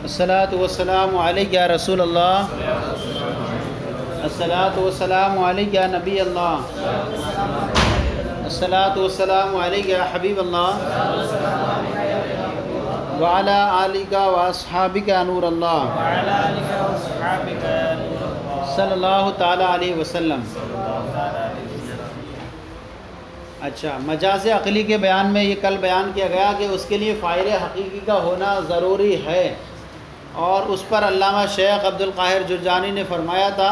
الصلاۃ والسلام علیک یا رسول اللہ، الصلاۃ والسلام علیک یا نبی اللہ، الصلاۃ والسلام علیک یا حبیب اللہ، وعلی آلک واصحابک نور اللہ، صلی اللہ تعالی علیہ وسلم۔ اچھا، مجاز عقلی کے بیان میں یہ کل بیان کیا گیا کہ اس کے لیے فاعل حقیقی کا ہونا ضروری ہے، اور اس پر علامہ شیخ عبد القاہر جرجانی نے فرمایا تھا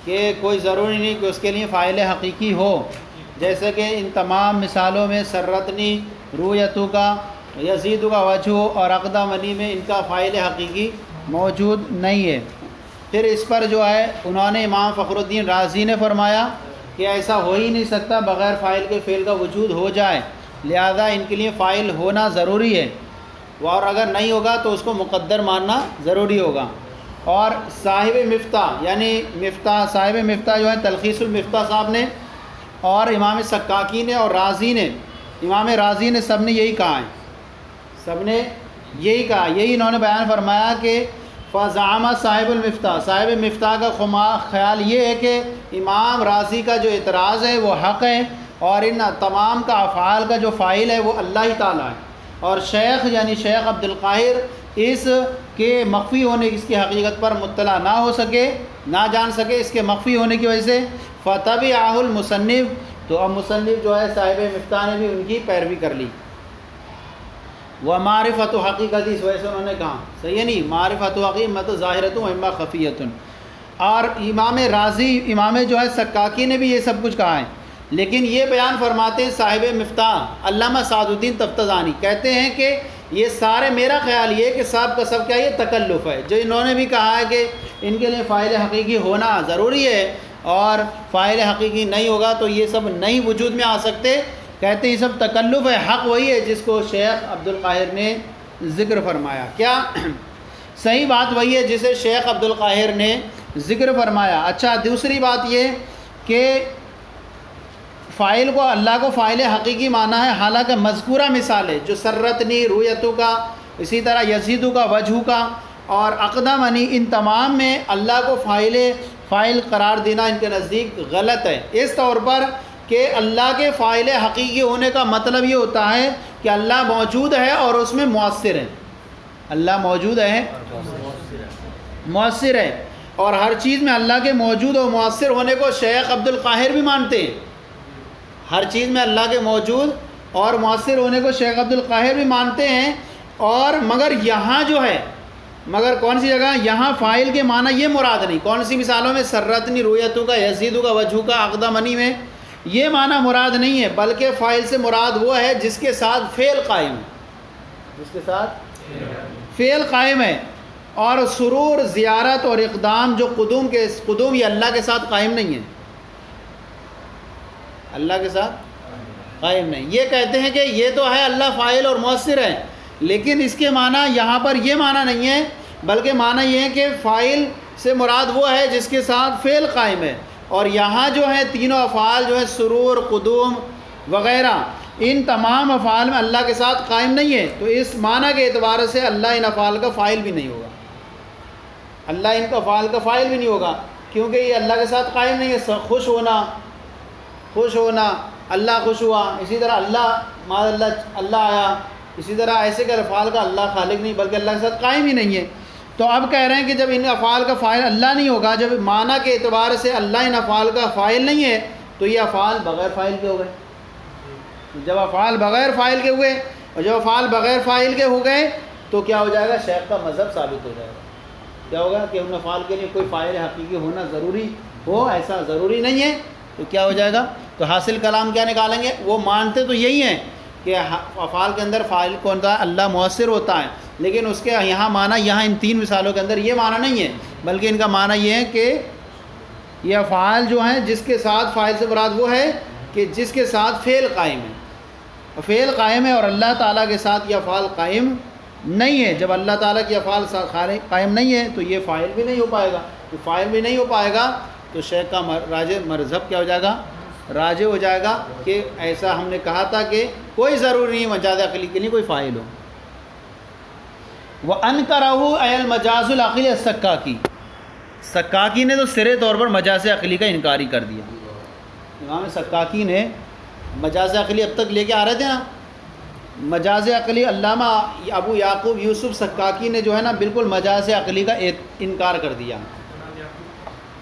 کہ کوئی ضروری نہیں کہ اس کے لیے فاعل حقیقی ہو، جیسے کہ ان تمام مثالوں میں سرتنی، رویتو کا، یزید کا وجہ اور عقدہ منی میں ان کا فاعل حقیقی موجود نہیں ہے۔ پھر اس پر جو ہے انہوں نے امام فخر الدین رازی نے فرمایا کہ ایسا ہو ہی نہیں سکتا بغیر فاعل کے فعل کا وجود ہو جائے، لہذا ان کے لیے فاعل ہونا ضروری ہے، اور اگر نہیں ہوگا تو اس کو مقدر ماننا ضروری ہوگا۔ اور صاحب مفتاح یعنی صاحب مفتاح جو ہے تلخیص المفتاح صاحب نے، اور امام سکاکی نے اور رازی نے، امام رازی نے، سب نے یہی کہا ہے، سب نے یہی کہا، یہی انہوں نے بیان فرمایا کہ فزعم صاحب المفتاح، صاحب مفتاح کا خیال یہ ہے کہ امام رازی کا جو اعتراض ہے وہ حق ہے، اور ان تمام کا افعال کا جو فاعل ہے وہ اللہ ہی تعالیٰ ہے، اور شیخ یعنی شیخ عبد القاہر اس کے مخفی ہونے اس کی حقیقت پر مطلع نہ ہو سکے، نہ جان سکے، اس کے مخفی ہونے کی وجہ سے فتبعہ المصنف، تو اب مصنف جو ہے صاحب مفتاح نے بھی ان کی پیروی کر لی۔ وہ معرفت و حقیقت، اس وجہ سے انہوں نے کہا صحیح ہے نہیں، معرفت و حقیقت ظاہرت و اما خفیت۔ اور امام رازی، امام جو ہے سکاکی نے بھی یہ سب کچھ کہا ہے، لیکن یہ بیان فرماتے ہیں صاحب مفتاح علامہ سعد الدین تفتزانی، کہتے ہیں کہ یہ سارے، میرا خیال یہ کہ سب کا سب کیا یہ تکلف ہے، جو انہوں نے بھی کہا ہے کہ ان کے لیے فاعل حقیقی ہونا ضروری ہے، اور فاعل حقیقی نہیں ہوگا تو یہ سب نہیں وجود میں آ سکتے، کہتے ہیں یہ سب تکلف ہے، حق وہی ہے جس کو شیخ عبد القاہر نے ذکر فرمایا۔ کیا صحیح بات وہی ہے جسے شیخ عبد القاہر نے ذکر فرمایا۔ اچھا، دوسری بات یہ کہ فاعل کو، اللہ کو فاعل حقیقی مانا ہے، حالانکہ مذکورہ مثال ہے جو سرتنی، رویتو کا، اسی طرح یزیدو کا، وجہ کا اور عقدہ منی، ان تمام میں اللہ کو فاعل قرار دینا ان کے نزدیک غلط ہے، اس طور پر کہ اللہ کے فاعل حقیقی ہونے کا مطلب یہ ہوتا ہے کہ اللہ موجود ہے اور اس میں مؤثر ہے، اللہ موجود ہے، مؤثر ہے، اور ہر چیز میں اللہ کے موجود اور مؤثر ہونے کو شیخ عبد القاہر بھی مانتے ہیں، ہر چیز میں اللہ کے موجود اور مؤثر ہونے کو شیخ عبد القاہر بھی مانتے ہیں، اور مگر یہاں جو ہے، مگر کون سی جگہ یہاں فاعل کے معنی یہ مراد نہیں، کون سی مثالوں میں سرتنی، رویتو کا، یزیدو کا، وجہ کا، عقدہ منی میں یہ معنی مراد نہیں ہے، بلکہ فاعل سے مراد وہ ہے جس کے ساتھ فعل قائم ہے، جس کے ساتھ فعل قائم ہے، اور سرور، زیارت اور اقدام جو قدوم یہ اللہ کے ساتھ قائم نہیں ہے، اللہ کے ساتھ قائم نہیں۔ یہ کہتے ہیں کہ یہ تو ہے اللہ فاعل اور مؤثر ہے، لیکن اس کے معنی یہاں پر یہ معنی نہیں ہے، بلکہ معنی یہ ہے کہ فاعل سے مراد وہ ہے جس کے ساتھ فعل قائم ہے، اور یہاں جو ہے تینوں افعال جو ہے سرور، قدوم وغیرہ، ان تمام افعال میں اللہ کے ساتھ قائم نہیں ہے، تو اس معنی کے اعتبار سے اللہ ان افعال کا فاعل بھی نہیں ہوگا، اللہ ان کا افعال کا فاعل بھی نہیں ہوگا، کیونکہ یہ اللہ کے ساتھ قائم نہیں ہے۔ خوش ہونا، اللہ خوش ہوا، اسی طرح اللہ آیا، اسی طرح ایسے کے افعال کا اللہ خالق نہیں، بلکہ اللہ کے ساتھ قائم ہی نہیں ہے۔ تو اب کہہ رہے ہیں کہ جب ان افعال کا فاعل اللہ نہیں ہوگا، جب معنی کے اعتبار سے اللہ ان افعال کا فاعل نہیں ہے، تو یہ افعال بغیر فاعل کے ہو گئے۔ جب افعال بغیر فاعل کے ہوئے، اور جب افعال بغیر فاعل کے ہو گئے تو کیا ہو جائے گا؟ شیخ کا مذہب ثابت ہو جائے گا۔ کیا ہوگا کہ ان افعال کے لیے کوئی فاعل حقیقی ہونا ضروری ہو، ایسا ضروری نہیں ہے، تو کیا ہو جائے گا؟ تو حاصل کلام کیا نکالیں گے؟ وہ مانتے تو یہی ہیں کہ افعال کے اندر فاعل کون ہوتا ہے؟ اللہ مؤثر ہوتا ہے، لیکن اس کے یہاں معنی، یہاں ان تین مثالوں کے اندر یہ معنی نہیں ہے، بلکہ ان کا معنی یہ ہے کہ یہ افعال جو ہیں جس کے ساتھ فاعل سے مراد وہ ہے کہ جس کے ساتھ فعل قائم ہے، فعل قائم ہے، اور اللہ تعالیٰ کے ساتھ یہ افعال قائم نہیں ہے۔ جب اللہ تعالیٰ کی افعال قائم نہیں ہے تو یہ فاعل بھی نہیں ہو پائے گا، تو فاعل بھی نہیں ہو پائے گا تو شیخ کا مذہب کیا ہو جائے گا؟ راجع ہو جائے گا، کہ ایسا ہم نے کہا تھا کہ کوئی ضروری نہیں مجاز عقلی کے لیے کوئی فاعل ہو۔ وَأَنْكَرَهُ أَيَ الْمَجَازُ الْعَقْلِيُّ السَّکَّاکی، سکاکی نے تو سرے طور پر مجاز عقلی کا انکار ہی کر دیا۔ امام سکاکی نے مجاز عقلی اب تک لے کے آ رہے تھے نا، مجاز عقلی علامہ ابو یعقوب یوسف سکاکی نے جو ہے نا بالکل مجاز عقلی کا انکار کر دیا۔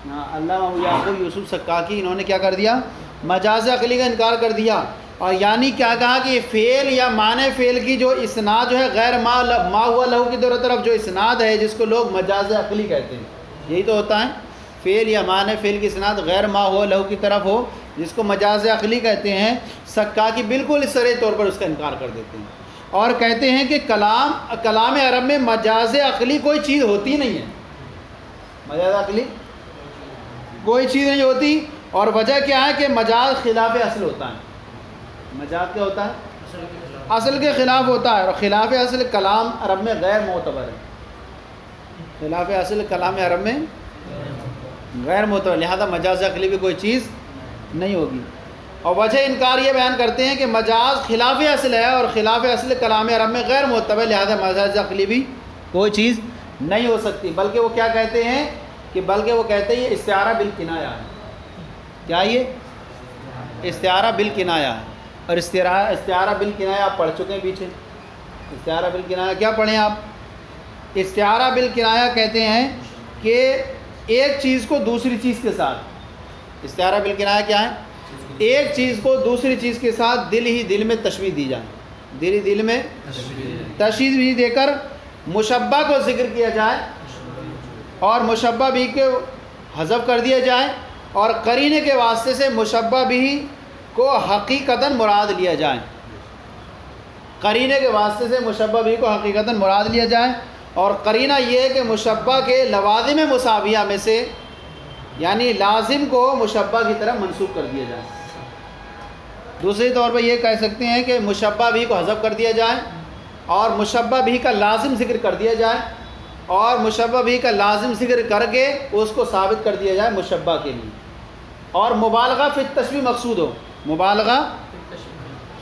علامہ ابو یعقوب یوسف سکاکی انہوں نے کیا کر دیا؟ مجاز عقلی کا انکار کر دیا، اور یعنی کیا کہا کہ فعل یا معنی فعل کی جو اسناد جو ہے غیر ما ہوا لہو کی طرف جو اسناد ہے جس کو لوگ مجاز عقلی کہتے ہیں، یہی تو ہوتا ہے، فعل یا معنی فعل کی اسناد غیر ما ہوا لہو کی طرف ہو جس کو مجاز عقلی کہتے ہیں۔ سکاکی بالکل سرے طور پر اس کا انکار کر دیتے ہیں اور کہتے ہیں کہ کلام عرب میں مجاز عقلی کوئی چیز ہوتی نہیں ہے، مجاز عقلی کوئی چیز نہیں ہوتی، اور وجہ کیا ہے کہ مجاز خلاف اصل ہوتا ہے۔ مجاز کیا ہوتا ہے؟ اصل کے خلاف ہوتا ہے، اور خلاف اصل کلام عرب میں غیر معتبر ہے، خلاف اصل کلام عرب میں غیر معتبر، لہذا مجاز عقلی بھی کوئی چیز نہیں ہوگی۔ اور وجہ انکار یہ بیان کرتے ہیں کہ مجاز خلاف اصل ہے اور خلاف اصل کلام عرب میں غیر معتبر، لہذا مجاز عقلی بھی کوئی چیز نہیں ہو سکتی، بلکہ وہ کیا کہتے ہیں کہ وہ کہتے ہیں یہ استعارہ بالکنایہ ہے۔ کیا یہ استعارہ بالکنایہ ہے؟ اور استعارہ بالکنایہ آپ پڑھ چکے ہیں پیچھے۔ استعارہ بالکنایہ کیا پڑھیں آپ؟ استعارہ بالکنایہ کہتے ہیں کہ ایک چیز کو دوسری چیز کے ساتھ، استعارہ بالکنایہ کیا ہے؟ ایک چیز کو دوسری چیز کے ساتھ دل ہی دل میں تشبیہ دی جائے، دل ہی دل میں تشبیہ بھی دے کر مشبہ کو ذکر کیا جائے اور مشبہ بھی کو حذف کر دیا جائے، اور قرینے کے واسطے سے مشبہ بھی کو حقیقتاً مراد لیا جائے، قرینے کے واسطے سے مشبہ بھی کو حقیقتاً مراد لیا جائے، اور قرینہ یہ ہے کہ مشبہ کے لوازم مساویہ میں سے یعنی لازم کو مشبہ کی طرف منسوب کر دیا جائے۔ دوسری طور پر یہ کہہ سکتے ہیں کہ مشبہ بھی کو حذف کر دیا جائے اور مشبہ بھی کا لازم ذکر کر دیا جائے، اور مشبہ بھی کا لازم ذکر کر کے اس کو ثابت کر دیا جائے مشبہ کے لیے، اور مبالغہ فی التشبیہ مقصود ہو، مبالغہ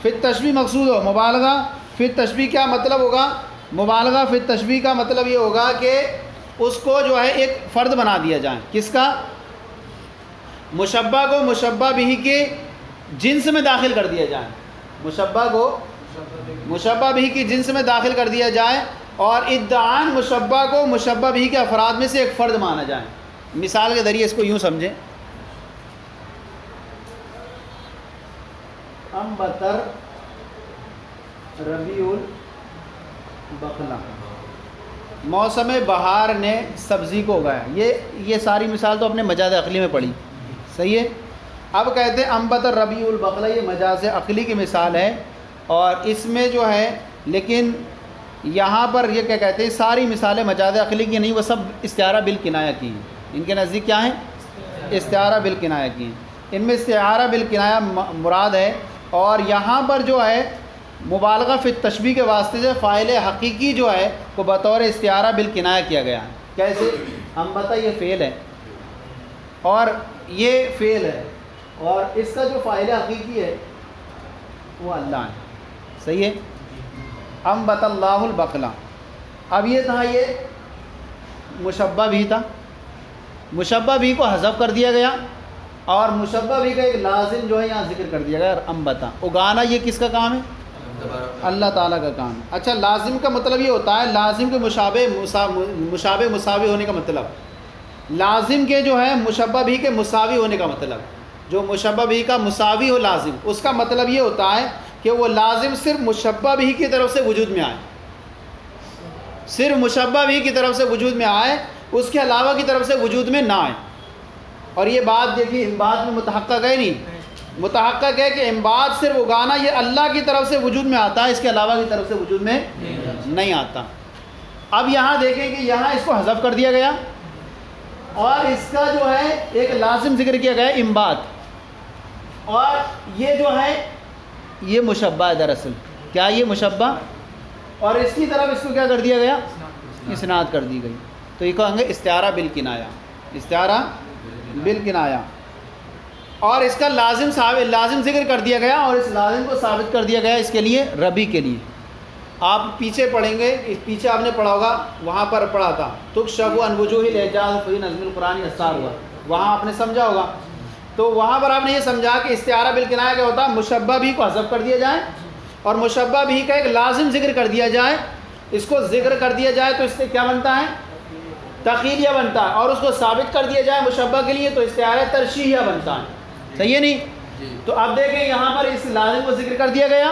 فی التشبیہ مقصود ہو۔ مبالغہ فی التشبیہ کیا مطلب ہوگا؟ مبالغہ فی التشبیہ کا مطلب یہ ہوگا کہ اس کو جو ہے ایک فرد بنا دیا جائے، کس کا؟ مشبہ کو مشبہ بھی کے جنس میں داخل کر دیا جائے، مشبہ کو مشبہ بھی کی جنس میں داخل کر دیا جائے، اور ادعاءً مشبہ کو مشبہ بھی کے افراد میں سے ایک فرد مانا جائے۔ مثال کے ذریعے اس کو یوں سمجھیں، انبتر ربیع البقلہ، موسم بہار نے سبزی کو اگایا۔ یہ ساری مثال تو اپنے مجاز عقلی میں پڑھی، صحیح ہے۔ اب کہتے ہیں انبتر ربیع البقلہ، یہ مجاز عقلی کی مثال ہے، اور اس میں جو ہے لیکن یہاں پر یہ کیا کہتے ہیں، ساری مثالیں مجاز عقلی کی نہیں، وہ سب استعارہ بالکنایہ کی ہیں۔ ان کے نزدیک کیا ہیں؟ استعارہ بالکنایہ کی ہیں، ان میں استعارہ بالکنایہ مراد ہے، اور یہاں پر جو ہے مبالغہ فی التشبیہ کے واسطے سے فاعل حقیقی جو ہے وہ بطور استعارہ بالکنایہ کیا گیا ہے۔ کیسے؟ انبتا یہ فعل ہے اور یہ فعل ہے، اور اس کا جو فاعل حقیقی ہے وہ اللہ ہے، صحیح ہے۔ انبت اللہ البقلہ، اب یہ تھا، یہ مشبہ بھی تھا، مشبہ بھی کو حذف کر دیا گیا، اور مشبہ بھی کا ایک لازم جو ہے یہاں ذکر کر دیا گیا، انبتا، اگانا یہ کس کا کام ہے؟ اللہ تعالیٰ کا کام ہے۔ اچھا، لازم کا مطلب یہ ہوتا ہے، لازم کے مشابہ مساوی ہونے کا مطلب، لازم کے جو ہے مشبہ بھی کے مساوی ہونے کا مطلب، جو مشبہ بھی کا مساوی ہو لازم، اس کا مطلب یہ ہوتا ہے کہ وہ لازم صرف مشبہ بھی کی طرف سے وجود میں آئے، صرف مشبہ بھی کی طرف سے وجود میں آئے، اس کے علاوہ کی طرف سے وجود میں نہ آئے۔ اور یہ بات دیکھیے، ان بات میں متحقق ہے نہیں، متحقق ہے کہ انبات صرف اگانا یہ اللہ کی طرف سے وجود میں آتا ہے، اس کے علاوہ کی طرف سے وجود میں نہیں آتا۔ اب یہاں دیکھیں کہ یہاں اس کو حذف کر دیا گیا، اور اس کا جو ہے ایک لازم ذکر کیا گیا انبات، اور یہ جو ہے یہ مشبہ ہے دراصل، کیا یہ مشبہ، اور اس کی طرف اس کو کیا کر دیا گیا؟ اسناد کر دی گئی، تو یہ کہیں گے استعارہ بالکنایہ، استعارہ بالکنایہ، اور اس کا لازم ذکر کر دیا گیا، اور اس لازم کو ثابت کر دیا گیا اس کے لیے ربی کے لیے۔ آپ پیچھے پڑھیں گے، پیچھے آپ نے پڑھا ہوگا، وہاں پر پڑھا تھا تکشف عن وجوہ الاعجاز فی نظم القرآن اثار ہوا، وہاں آپ نے سمجھا ہوگا. تو وہاں پر آپ نے یہ سمجھا کہ استعارہ بالکنایہ کیا ہوتا ہے، مشبہ بھی کو حذف کر دیا جائے اور مشبہ بھی کا ایک لازم ذکر کر دیا جائے. اس کو ذکر کر دیا جائے تو اس سے کیا بنتا ہے، تخیلیہ بنتا ہے، اور اس کو ثابت کر دیا جائے مشبہ کے لیے تو استعارہ ترشیحیہ بنتا ہے. صحیح ہے نہیں؟ تو اب دیکھیں یہاں پر اس لازم کو ذکر کر دیا گیا،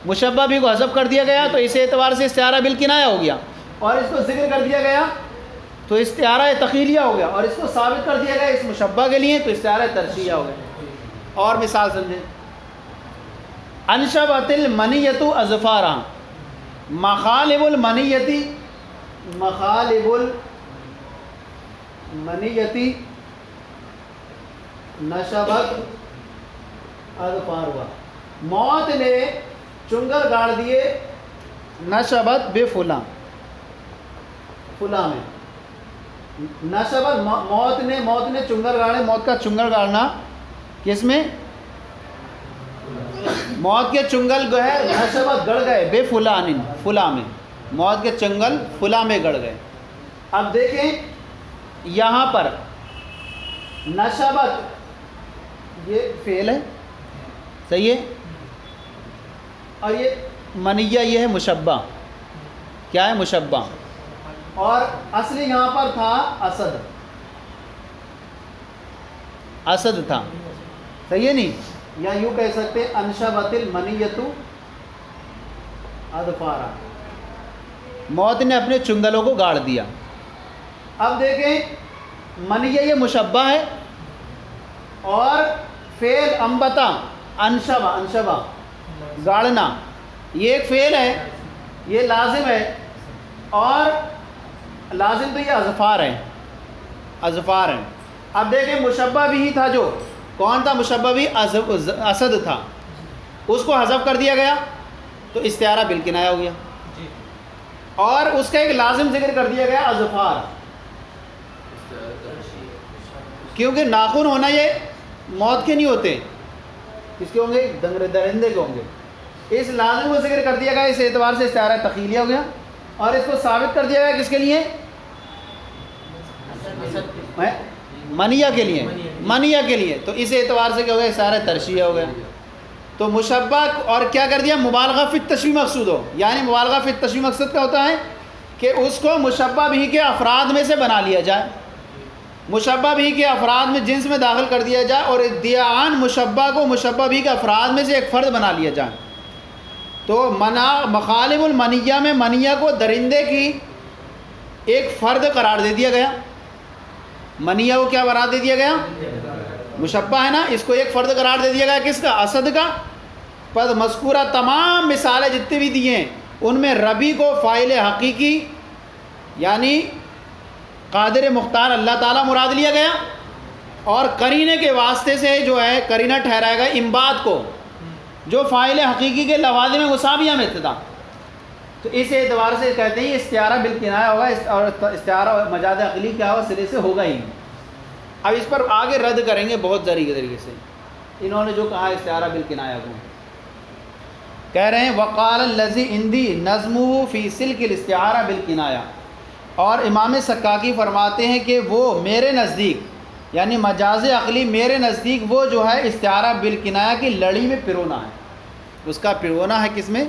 مشبہ بھی کو حذف کر دیا گیا، تو اس اعتبار سے استعارہ بالکنایہ ہو گیا، اور اس کو ذکر کر دیا گیا تو استعارہ تخیلیہ ہو گیا، اور اس کو ثابت کر دیا گیا اس مشبہ کے لیے تو استعارہ ترشیحیہ ہو گیا. اور مثال سمجھیں، انشبت المنیۃ اظفارا، مخالب المنیتی، مخالب المنیتی نشبت اظفارها، موت نے چنگل گاڑ دیے نشبت بے فلاں، فلاں میں نشبت موت نے چنگل گاڑے، موت کا چنگل گاڑنا کس میں، موت کے چنگل جو ہے نشبت گڑ گئے بے فلان، فلاں میں، موت کے چنگل فلاں میں گڑ گئے. اب دیکھیں یہاں پر نشبت یہ فعل ہے، صحیح ہے، اور یہ منیہ یہ ہے مشبہ، کیا ہے مشبہ، اور اصلی یہاں پر تھا اسد، اسد تھا. صحیح ہے نہیں؟ یا یوں کہہ سکتے انشبت المنیۃ اظفارا، موت نے اپنے چنگلوں کو گاڑ دیا. اب دیکھیں منیہ یہ مشبہ ہے، اور فعل انبتا، انشبہ، انشبہ گاڑنا یہ ایک فعل ہے، یہ لازم ہے، اور لازم تو یہ اظفار ہے، اظفار ہے. اب دیکھیں مشبہ بھی ہی تھا، جو کون تھا مشبہ بھی، اسد تھا، اس کو حذف کر دیا گیا تو استعارہ بالکنایہ ہو گیا، اور اس کا ایک لازم ذکر کر دیا گیا اظفار، کیونکہ ناخن ہونا یہ موت کے نہیں ہوتے، کس کے ہوں گے، درندے کے ہوں گے. اس لازم کو ذکر کر دیا گیا، اس اعتبار سے استعارہ تخیلیہ ہو گیا، اور اس کو ثابت کر دیا گیا کس کے لیے، منیہ کے لیے، منیہ کے لیے، تو اس اعتبار سے کیا ہو گیا، استعارہ ترشیحیہ ہو گیا. تو مشبہ اور کیا کر دیا، مبالغہ فی التشبیہ مقصود ہو، یعنی مبالغہ فی التشبیہ مقصد کیا ہوتا ہے کہ اس کو مشبہ بھی کے افراد میں سے بنا لیا جائے، مشبہ بھی کے افراد میں جنس میں داخل کر دیا جائے، اور ادعاءً مشبہ کو مشبہ بھی کے افراد میں سے ایک فرد بنا لیا جائے. تو مخالب المنیہ میں منیہ کو درندے کی ایک فرد قرار دے دیا گیا، منیہ کو کیا قرار دے دیا گیا، مشبہ ہے نا، اس کو ایک فرد قرار دے دیا گیا، کس کا، اسد کا. پر مذکورہ تمام مثالیں جتنے بھی دیے ہیں ان میں ربی کو فاعل حقیقی یعنی قادر مختار اللہ تعالیٰ مراد لیا گیا، اور قرینے کے واسطے سے جو ہے قرینہ ٹھہرایا گیا امباد کو، جو فاعل حقیقی کے لوازم مساویہ میں تھا. تو اس اعتبار سے کہتے ہیں استعارہ بالکنایہ ہوگا، اور استعارہ مجاز عقلی کیا ہوگا، سرے سے ہوگا ہی. اب اس پر آگے رد کریں گے بہت طریقے سے، انہوں نے جو کہا استعارہ بالکنایہ کو، کہہ رہے ہیں وقال الذی عندی نظمہ فی سلک الاستعارہ بالکنایہ، اور امام سکاکی فرماتے ہیں کہ وہ میرے نزدیک یعنی مجاز عقلی میرے نزدیک وہ جو ہے استعارہ بالکنایہ کی لڑی میں پرونا ہے، اس کا پرونا ہے کس میں،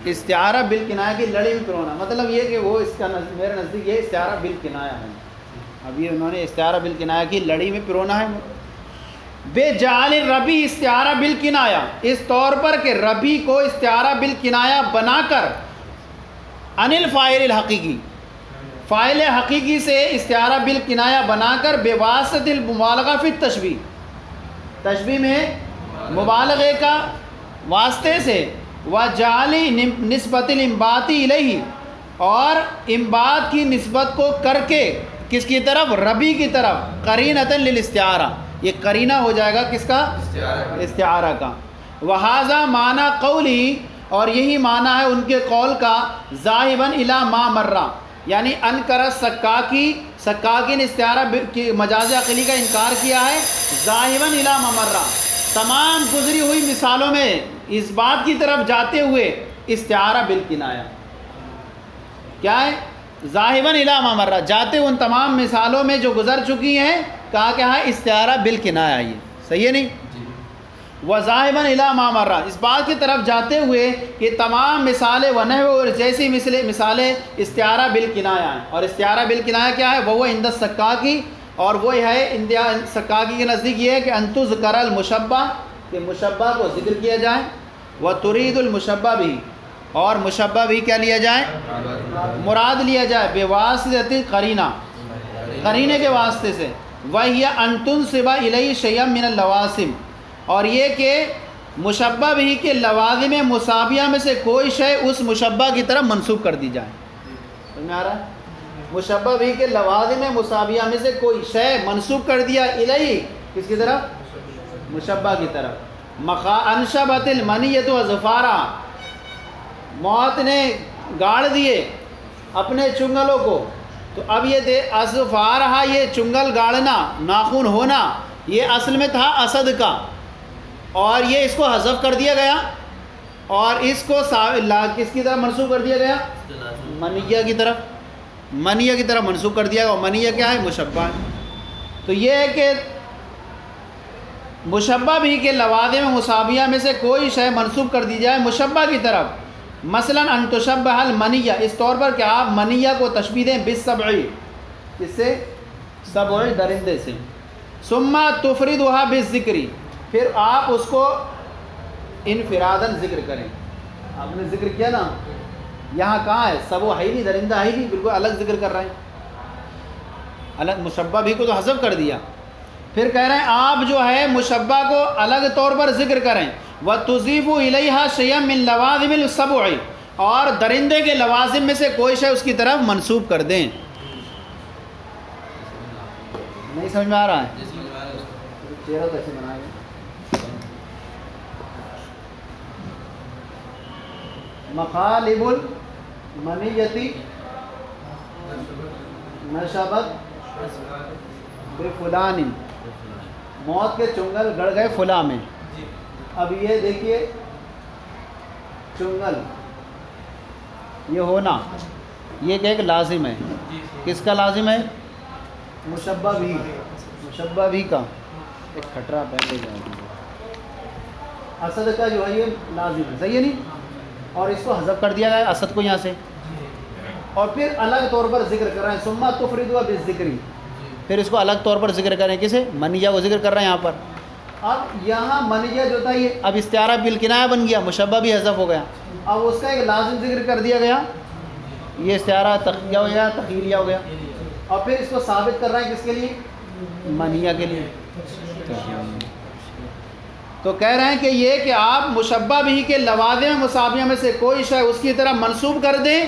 استعارہ بالکنایہ کی لڑی میں پرونا، مطلب یہ کہ وہ اس کا میرے نزدیک یہ استعارہ بالکنایہ ہے. اب یہ انہوں نے استعارہ بالکنایہ کی لڑی میں پرونا ہے. بے جعل ربی استعارہ بالکنایہ، اس طور پر کہ ربی کو استعارہ بالکنایہ بنا کر عن الفاعل الحقیقی، فاعل حقیقی سے استعارہ بالکنایہ بنا کر بے واسطہ المبالغہ فی التشبیہ، تشبیہ میں مبالغے کا واسطے سے، وجعل نسبت الانباط الیہ، اور انبات کی نسبت کو کر کے کس کی طرف، ربی کی طرف، قرینۃ للاستعارہ، یہ قرینہ ہو جائے گا کس کا، استعارہ کا. وہذا معنی قولی، اور یہی معنی ہے ان کے قول کا، ذاہباً الی ما مرہ، یعنی انکر سکاکی نے استعارہ کی مجاز عقلی کا انکار کیا ہے، ذاہباً الی ما مرہ، تمام گزری ہوئی مثالوں میں اس بات کی طرف جاتے ہوئے استعارہ بالکنایہ کیا ہے؟ ذاہباً الی ما مر، جاتے ان تمام مثالوں میں جو گزر چکی ہیں، کہا کیا ہے؟ استعارہ بالکنایہ. یہ صحیح ہے نہیں؟ وَذَاهِبًا إِلَى مَا مَرَّ، اس بات کی طرف جاتے ہوئے کہ تمام مثالیں ونحو اور جیسی مثالیں استعارہ بالکنایہ ہیں. اور استعارہ بالکنایہ کیا ہے؟ وہ عند السکاکی، اور وہ ہے سکاکی کے نزدیک یہ ہے کہ ان تذکر المشبہ، کہ مشبہ کو ذکر کیا جائے، وترید المشبہ بھی، اور مشبہ بھی کیا لیا جائے؟ مراد لیا جائے، بواسطۃ قرینہ، قرینے کے واسطے سے. وَهِيَ أَن تُنْسِبَ إِلَيْهِ شَيْئًا مِنَ اللَّوَازِمِ، اور یہ کہ مشبہ بھی کے لوازم مشابہہ میں سے کوئی شے اس مشبہ کی طرف منسوب کر دی جائے. سمجھ میں آ رہا ہے؟ مشبہ بھی کے لوازم مشابہہ میں سے کوئی شے منسوب کر دیا الیہ، کس کی طرف؟ مشبہ کی طرف. انشبت المنیۃ وظفارا، موت نے گاڑ دیے اپنے چنگلوں کو. تو اب یہ اظفارہا، یہ چنگل گاڑنا، ناخن ہونا، یہ اصل میں تھا اسد کا، اور یہ اس کو حذف کر دیا گیا، اور اس کو کس کی طرف منسوب کر دیا گیا؟ منیہ کی طرف. منیہ کی طرف منسوب کر دیا گیا. منیہ کیا ہے؟ مشبہ. تو یہ ہے کہ مشبہ بھی کے لوازم مشابہہ میں سے کوئی شے منسوب کر دی جائے مشبہ کی طرف. مثلا ان تشبہ المنیہ، اس طور پر کہ آپ منیہ کو تشبیہ دیں بالسبع، کس سے؟ سبع، درندے سے. ثم تفردها بالذکر، پھر آپ اس کو انفراداً ذکر کریں. آپ نے ذکر کیا نا، یہاں کہاں ہے؟ سبع ہے نہیں، درندہ ہے نہیں، بالکل الگ ذکر کر رہے ہیں. الگ مشبہ بھی کو تو حذف کر دیا. پھر کہہ رہے ہیں آپ جو ہے مشبہ کو الگ طور پر ذکر کریں. وَتُضِيفُ إِلَيْهَا شَيْئًا مِّن لَوَازِمِ السَّبْعِ، اور درندے کے لوازم میں سے کوئی شے اس کی طرف منسوب کر دیں. نہیں سمجھ میں آ رہا ہے؟ چہرہ تو اچھے بنائے گا. مخالب المنیتی نشبت بفلان، موت کے چنگل گڑ گئے فلاں میں. اب یہ دیکھیے چنگل یہ ہونا، یہ کہ ایک لازم ہے. کس کا لازم ہے؟ مشبہ بھی، مشبہ بھی کا. ایک کھٹرا پہلے جائے، اسد کا جو ہے یہ لازم ہے، صحیح ہے نہیں؟ اور اس کو حذف کر دیا گیا اسد کو یہاں سے. اور پھر الگ طور پر ذکر کر رہے ہیں ثم تفردوا بالذکر، پھر اس کو الگ طور پر ذکر کریں. کسے؟ منیہ کو ذکر کر رہے ہیں یہاں پر. اب یہاں منیہ جو تھا یہ اب استعارہ بالکنایہ بن گیا، مشبہ بھی حذف ہو گیا. اب اس کا ایک لازم ذکر کر دیا گیا، یہ استعارہ تخیہ ہو گیا، تخیلیہ ہو گیا. اور پھر اس کو ثابت کر رہے ہیں کس کے لیے؟ منیہ کے لیے. تو کہہ رہے ہیں کہ یہ کہ آپ مشبہ بھی کے لوازم مشابہہ میں سے کوئی شے اس کی طرف منسوب کر دیں،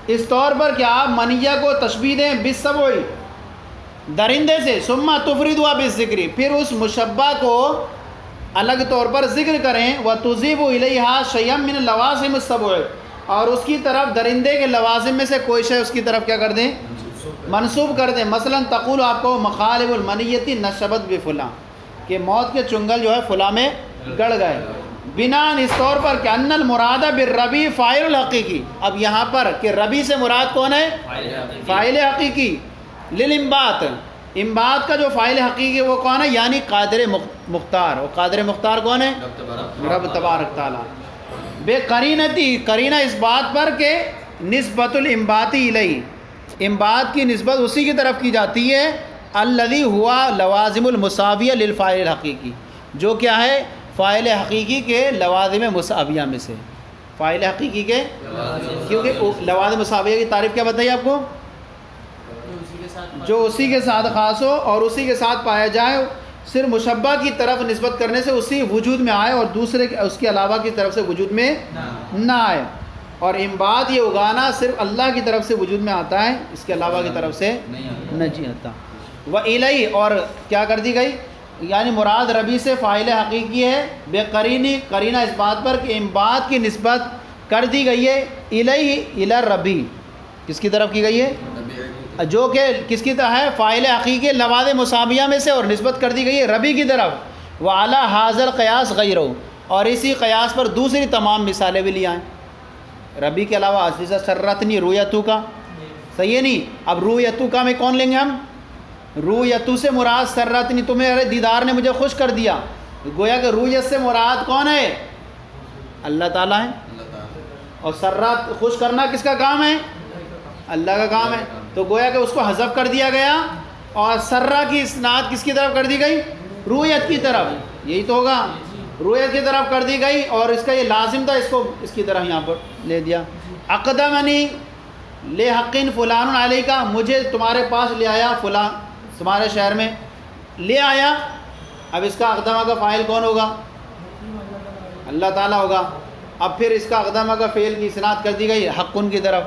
اس طور پر کہ آپ منیہ کو تشبیہ دیں بالسبع، درندے سے. ثم تفردوا بالذکر، پھر اس مشبہ کو الگ طور پر ذکر کریں. وتضیف الیہا شیئا من لوازم السبع، اور اس کی طرف درندے کے لوازم میں سے کوئی شے اس کی طرف کیا کر دیں؟ منسوب کر دیں. مثلا تقول، آپ کو مخالب المنیتی نشبت بفلاں، کہ موت کے چنگل جو ہے فلاں میں گڑ گئے. بناءً اس طور پر کہ ان المراد بالربی فاعل الحقیقی، اب یہاں پر کہ ربی سے مراد کون ہے؟ فاعل حقیقی. للانبات، انبات کا جو فاعل حقیقی ہے وہ کون ہے؟ یعنی قادر مختار. اور قادر مختار کون ہے؟ رب تبارک تعالیٰ. بے قرینتی، قرینہ اس بات پر کہ نسبت الانباتی الیہ، انبات کی نسبت اسی کی طرف کی جاتی ہے. الذی ہوا لوازم المساویہ للفاعل الحقیقی، جو کیا ہے؟ فاعل حقیقی کے لوازم مساویہ میں سے. فاعل حقیقی کے، کیونکہ لوازم مساویہ کی تعریف کیا بتائی آپ کو؟ جو اسی کے ساتھ خاص ہو اور اسی کے ساتھ پایا جائے، صرف مشبہ کی طرف نسبت کرنے سے اسی وجود میں آئے اور دوسرے اس کے علاوہ کی طرف سے وجود میں نہ آئے. اور انبات یہ اگانا صرف اللہ کی طرف سے وجود میں آتا ہے، اس کے علاوہ کی طرف سے نہیں آتا. وَإِلَيْهِ، اور کیا کر دی گئی؟ یعنی مراد ربی سے فاعل حقیقی ہے. بے قرینی، قرینہ اس بات پر کہ انبات کی نسبت کر دی گئی ہے الیہ، الی ربی، کس کی طرف کی گئی ہے؟ جو کہ کس کی طرح ہے؟ فاعل حقیقی لوازم مشابہہ میں سے، اور نسبت کر دی گئی ہے ربی کی طرف. وعلی ھذا القیاس غیرہ، اور اسی قیاس پر دوسری تمام مثالیں بھی لے آئیں. ربی کے علاوہ عزیزہ سرتنی رویتو کا صحیح ہے نہیں. اب رویتو کا میں کون لیں گے ہم؟ رویتو سے مراد سرتنی تمہیں دیدار نے مجھے خوش کر دیا. گویا کہ رویت سے مراد کون ہے؟ اللہ تعالیٰ ہے. اور سرات خوش کرنا کس کا کام ہے؟ اللہ کا کام ہے. تو گویا کہ اس کو حذف کر دیا گیا اور سرہ کی اسناد کس کی طرف کر دی گئی؟ رویت کی طرف. یہی تو ہوگا, رویت کی طرف کر دی گئی اور اس کا یہ لازم تھا, اس کو اس کی طرف یہاں پر لے دیا. اقدمنی لے حقین فلان علیہ کا, مجھے تمہارے پاس لے آیا فلاں تمہارے شہر میں لے آیا. اب اس کا اقدمہ کا فاعل کون ہوگا؟ اللہ تعالیٰ ہوگا. اب پھر اس کا اقدمہ کا فعل کی اسناد کر دی گئی حقن کی طرف,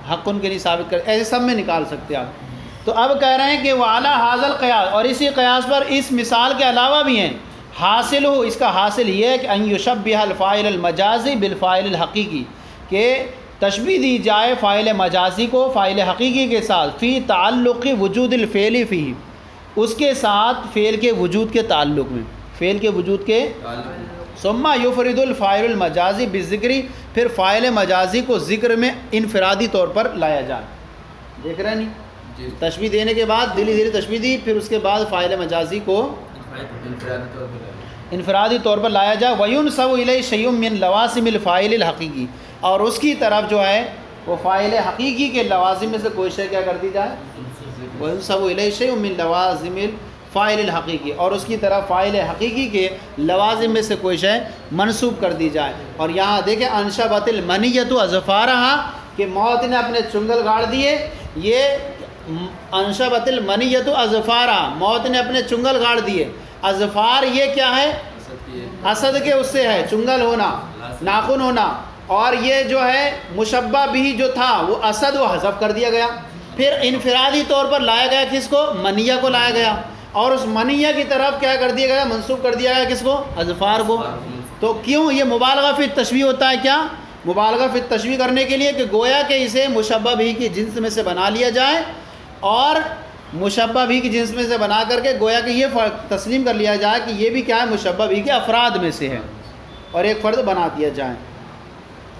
حقن کے لیے ثابت کر, ایسے سب میں نکال سکتے آپ. تو اب کہہ رہے ہیں کہ وعلیٰ حاضل قیاس, اور اسی قیاس پر اس مثال کے علاوہ بھی ہیں. حاصل ہو, اس کا حاصل یہ ہے کہ ان یشبہ الفاعل المجازی بالفاعل الحقیقی, کہ تشبیہ دی جائے فاعل مجازی کو فاعل حقیقی کے ساتھ فی تعلق وجود الفعل فی, اس کے ساتھ فعل کے وجود کے تعلق میں, فعل کے وجود کے ثم یفرد الفاعل المجازی بالذکری, پھر فاعل مجازی کو ذکر میں انفرادی طور پر لایا جائے. دیکھ رہے ہیں نہیں؟ تشبیہ دینے کے بعد دلی دھیرے تشبیہ دی, پھر اس کے بعد فاعل مجازی کو انفرادی طور پر لایا جائے. وَيُنْسَبُ إِلَيْهِ شَيْءٌ مِّن لَوَازِمِ الْفَاعِلِ الْحَقِيقِ, اور اس کی طرف جو ہے وہ فاعل حقیقی کے لوازم میں سے کوئی شے کیا کر دی جائے؟ وَيُنْسَبُ إِلَيْهِ شَيْءٌ مِّن لَوَازِمِ الْفَاعِلِ الْحَقِيقِ, اور اس کی طرف فاعل حقیقی کے لوازم میں سے کوئی شے منسوب کر دی جائے. اور یہاں دیکھیں انشبت المنیۃ اظفارہا, کہ موت نے اپنے چنگل گاڑ دیے. یہ انشبت المنیۃ اظفارہا, موت نے اپنے چنگل گاڑ دیے. اظفار یہ کیا ہے؟ اسد کے اس سے ہے چنگل ہونا, ناخن ہونا. اور یہ جو ہے مشبہ بھی جو تھا وہ اسد, وہ حذف کر دیا گیا. پھر انفرادی طور پر لایا گیا کس کو؟ منیہ کو لایا گیا, اور اس منیہ کی طرف کیا کر دیا گیا؟ منسوب کر دیا گیا کس کو؟ اظفار کو. تو کیوں یہ مبالغہ فی التشبیہ ہوتا ہے؟ کیا مبالغہ فی التشبیہ کرنے کے لیے کہ گویا کہ اسے مشبہ بھی کی جنس میں سے بنا لیا جائے, اور مشبہ بھی کی جنس میں سے بنا کر کے گویا کہ یہ تسلیم کر لیا جائے کہ یہ بھی کیا ہے؟ مشبہ بھی کے افراد میں سے ہے, اور ایک فرد بنا دیا جائے.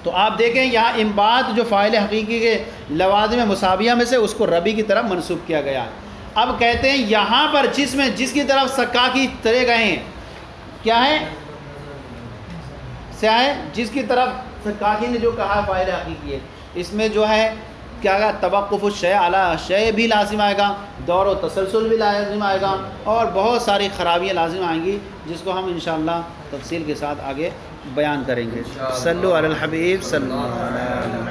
تو آپ دیکھیں یہاں انبات جو فاعل حقیقی کے لوازم مساویہ میں سے, اس کو ربی کی طرف منسوب کیا گیا. اب کہتے ہیں یہاں پر جس کی طرف سکاکی چلے گئے ہیں, کیا ہے؟ کیا ہے؟ جس کی طرف سکاکی نے جو کہا فاعل حقیقی ہے, اس میں جو ہے کیا گا؟ توقف الشیء علی شیء بھی لازم آئے گا, دور و تسلسل بھی لازم آئے گا, اور بہت ساری خرابیاں لازم آئیں گی, جس کو ہم انشاءاللہ تفصیل کے ساتھ آگے بیان کریں گے. صلو علی الحبیب صلی اللہ علیہ وسلم.